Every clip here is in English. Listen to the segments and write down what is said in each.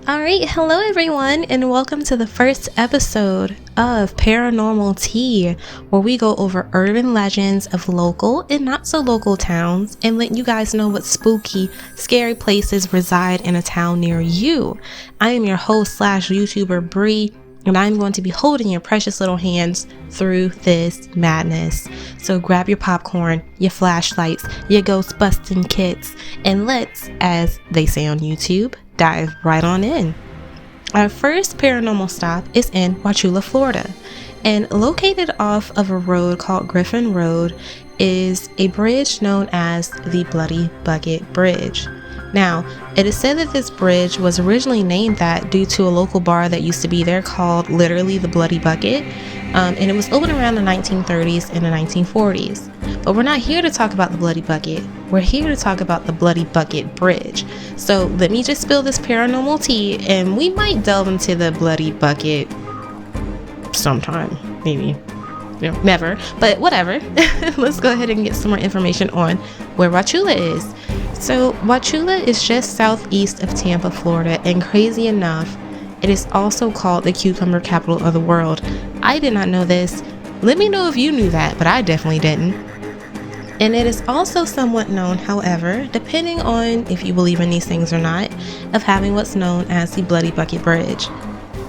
All right, hello everyone, and welcome to the first episode of Paranormal Tea, where we go over urban legends of local and not so local towns and let you guys know what spooky, scary places reside in a town near you. I am your host / YouTuber Bree, and I'm going to be holding your precious little hands through this madness. So grab your popcorn, your flashlights, your ghost busting kits, and let's, as they say on YouTube, dive right on in. Our first paranormal stop is in Wauchula, Florida, and located off of a road called Griffin Road is a bridge known as the Bloody Bucket Bridge. Now, it is said that this bridge was originally named that due to a local bar that used to be there called literally the Bloody Bucket, and it was opened around the 1930s and the 1940s. But we're not here to talk about the Bloody Bucket. We're here to talk about the Bloody Bucket Bridge. So let me just spill this paranormal tea, and we might delve into the Bloody Bucket sometime, maybe. Never, but whatever. Let's go ahead and get some more information on where Wauchula is. So Wauchula is just southeast of Tampa, Florida, and crazy enough, it is also called the cucumber capital of the world. I did not know this. Let me know if you knew that, but I definitely didn't. And it is also somewhat known, however, depending on if you believe in these things or not, of having what's known as the Bloody Bucket Bridge.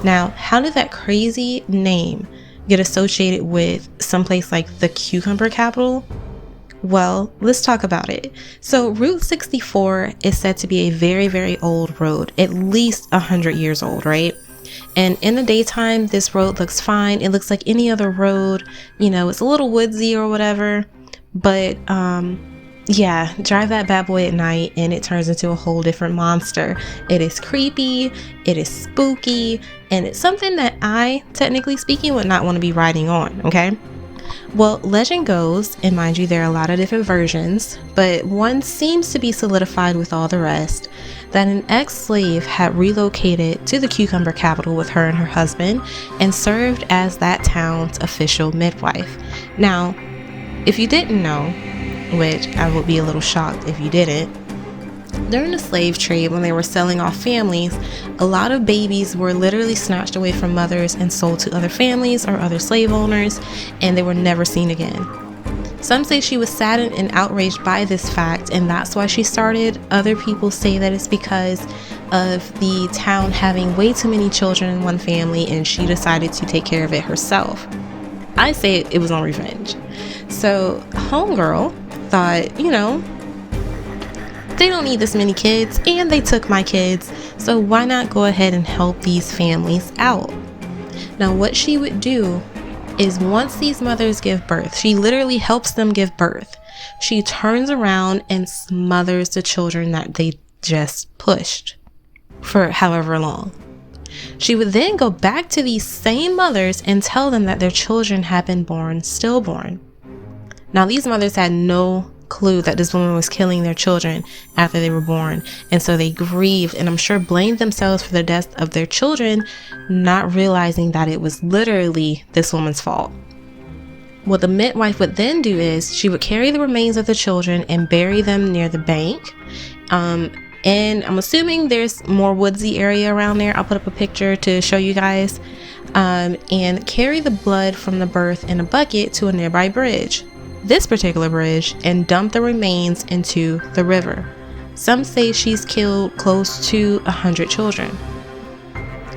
Now, how did that crazy name get associated with someplace like the cucumber capital? Well, let's talk about it. So Route 64 is said to be a very, very old road, at least 100 years old, right? And in the daytime, this road looks fine. It looks like any other road, it's a little woodsy or whatever. But yeah, drive that bad boy at night and it turns into a whole different monster. It is creepy, it is spooky, and it's something that I, technically speaking, would not want to be riding on, okay? Well, legend goes, and mind you, there are a lot of different versions, but one seems to be solidified with all the rest, that an ex-slave had relocated to the cucumber capital with her and her husband and served as that town's official midwife. Now, if you didn't know, which I would be a little shocked if you didn't, during the slave trade, when they were selling off families, a lot of babies were literally snatched away from mothers and sold to other families or other slave owners, and they were never seen again. Some say she was saddened and outraged by this fact, and that's why she started. Other people say that it's because of the town having way too many children in one family, and she decided to take care of it herself. I say it was on revenge. So homegirl thought, they don't need this many kids, and they took my kids, so why not go ahead and help these families out? Now, what she would do is once these mothers give birth, she literally helps them give birth. She turns around and smothers the children that they just pushed for however long. She would then go back to these same mothers and tell them that their children had been born stillborn. Now, these mothers had no clue that this woman was killing their children after they were born, and so they grieved and I'm sure blamed themselves for the death of their children, not realizing that it was literally this woman's fault. What the midwife would then do is she would carry the remains of the children and bury them near the bank, and I'm assuming there's more woodsy area around there. I'll put up a picture to show you guys, and carry the blood from the birth in a bucket to a nearby bridge, this particular bridge, and dump the remains into the river. Some say she's killed close to 100 children.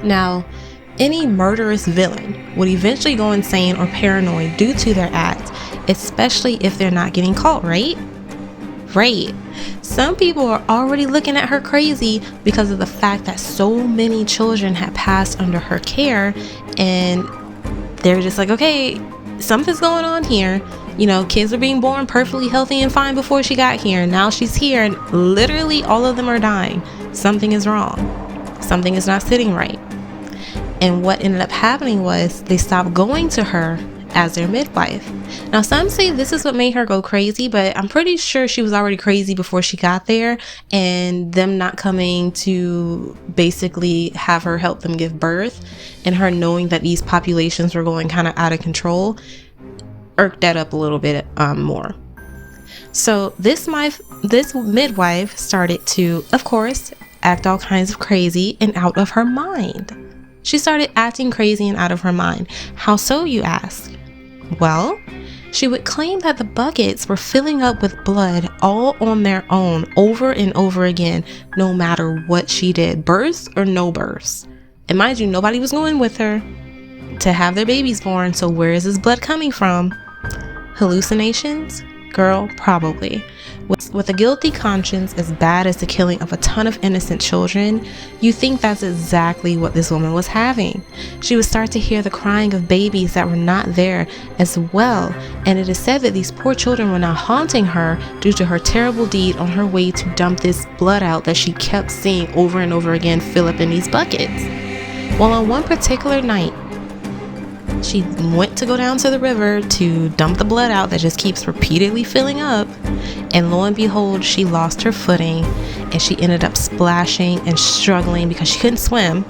Now, any murderous villain would eventually go insane or paranoid due to their act, especially if they're not getting caught, right? Right. Some people are already looking at her crazy because of the fact that so many children had passed under her care, and they're just like, okay, something's going on here. Kids were being born perfectly healthy and fine before she got here. Now she's here and literally all of them are dying. Something is wrong. Something is not sitting right. And what ended up happening was they stopped going to her as their midwife. Now, some say this is what made her go crazy, but I'm pretty sure she was already crazy before she got there, and them not coming to basically have her help them give birth and her knowing that these populations were going kind of out of control irked that up a little bit more. So this midwife started to, of course, act all kinds of crazy and out of her mind. She started acting crazy and out of her mind. How so, you ask? Well, she would claim that the buckets were filling up with blood all on their own over and over again, no matter what she did, births or no births. And mind you, nobody was going with her to have their babies born, so where is this blood coming from? Hallucinations? Girl, probably. With a guilty conscience as bad as the killing of a ton of innocent children, you think that's exactly what this woman was having. She would start to hear the crying of babies that were not there as well, and it is said that these poor children were now haunting her due to her terrible deed on her way to dump this blood out that she kept seeing over and over again fill up in these buckets. Well, on one particular night, she went to go down to the river to dump the blood out that just keeps repeatedly filling up, and lo and behold, she lost her footing and she ended up splashing and struggling because she couldn't swim,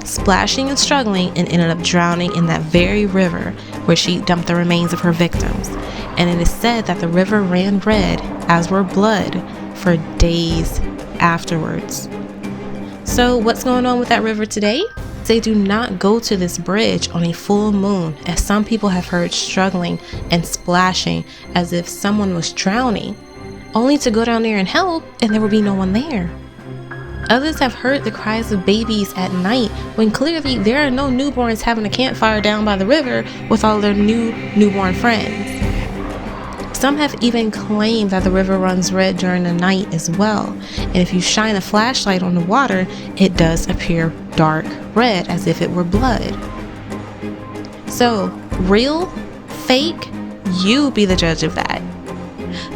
splashing and struggling, and ended up drowning in that very river where she dumped the remains of her victims. And it is said that the river ran red, as were blood, for days afterwards. So what's going on with that river today? They do not go to this bridge on a full moon, as some people have heard struggling and splashing as if someone was drowning, only to go down there and help and there will be no one there. Others have heard the cries of babies at night when clearly there are no newborns having a campfire down by the river with all their newborn friends. Some have even claimed that the river runs red during the night as well, and if you shine a flashlight on the water, it does appear dark red as if it were blood. So, real, fake, you be the judge of that.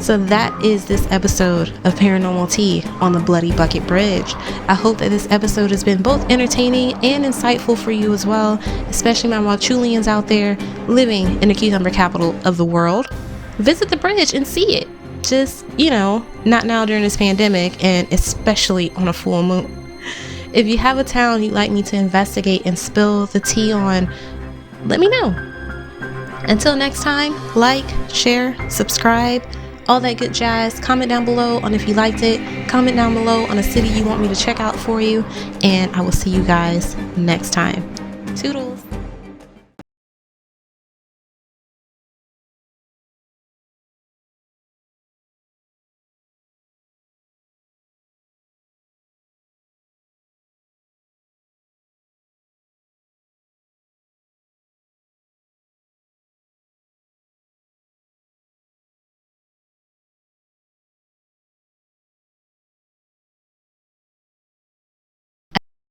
So that is this episode of Paranormal Tea on the Bloody Bucket Bridge. I hope that this episode has been both entertaining and insightful for you as well, especially my Wauchulians out there living in the cucumber capital of the world. Visit the bridge and see it. Just, not now during this pandemic, and especially on a full moon. If you have a town you'd like me to investigate and spill the tea on, let me know. Until next time, like, share, subscribe, all that good jazz. Comment down below on if you liked it. Comment down below on a city you want me to check out for you. And I will see you guys next time. Toodles.